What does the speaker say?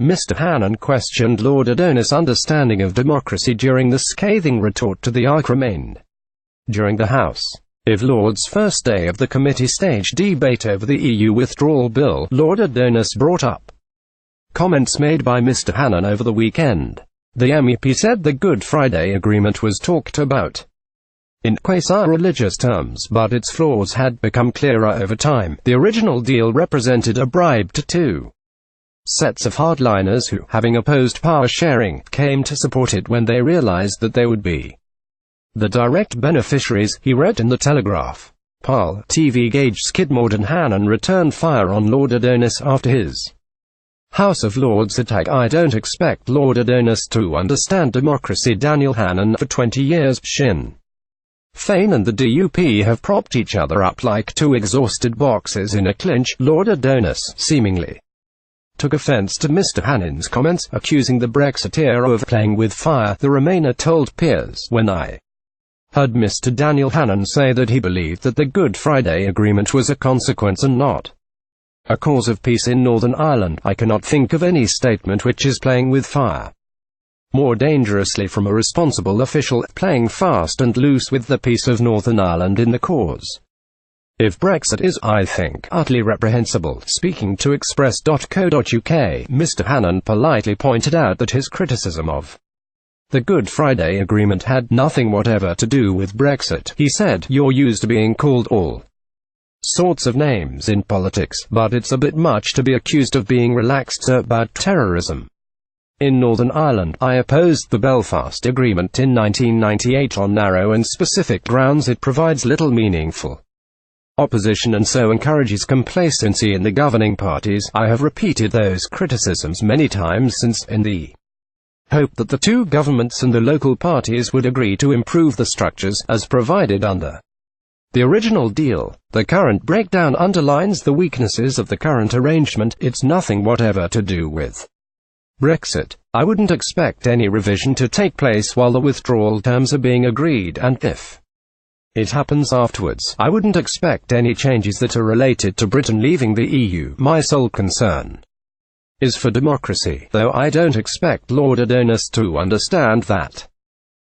Mr Hannan questioned Lord Adonis' understanding of democracy during the scathing retort to the archremained during the House of Lords' first day of the committee-stage debate over the EU Withdrawal Bill. Lord Adonis brought up comments made by Mr Hannan over the weekend. The MEP said the Good Friday Agreement was talked about in quasi-religious terms, but its flaws had become clearer over time. The original deal represented a bribe to two sets of hardliners who, having opposed power sharing, came to support it when they realized that they would be the direct beneficiaries, he wrote in the Telegraph. Parl. TV gauge Skidmore and Hannan returned fire on Lord Adonis after his House of Lords attack. I don't expect Lord Adonis to understand democracy. Daniel Hannan. For 20 years, Sinn Féin and the DUP have propped each other up like two exhausted boxers in a clinch. Lord Adonis seemingly took offense to Mr Hannan's comments, accusing the Brexiteer of playing with fire. The Remainer told peers, "When I heard Mr Daniel Hannan say that he believed that the Good Friday Agreement was a consequence and not a cause of peace in Northern Ireland, I cannot think of any statement which is playing with fire more dangerously from a responsible official, playing fast and loose with the peace of Northern Ireland in the cause if Brexit is, I think, utterly reprehensible." Speaking to Express.co.uk, Mr Hannan politely pointed out that his criticism of the Good Friday Agreement had nothing whatever to do with Brexit. He said, "You're used to being called all sorts of names in politics, but it's a bit much to be accused of being relaxed about terrorism. In Northern Ireland, I opposed the Belfast Agreement in 1998 on narrow and specific grounds. It provides little meaningful opposition and so encourages complacency in the governing parties. I have repeated those criticisms many times since, in the hope that the two governments and the local parties would agree to improve the structures, as provided under the original deal. The current breakdown underlines the weaknesses of the current arrangement. It's nothing whatever to do with Brexit. I wouldn't expect any revision to take place while the withdrawal terms are being agreed, and if it happens afterwards, I wouldn't expect any changes that are related to Britain leaving the EU. My sole concern is for democracy, though I don't expect Lord Adonis to understand that.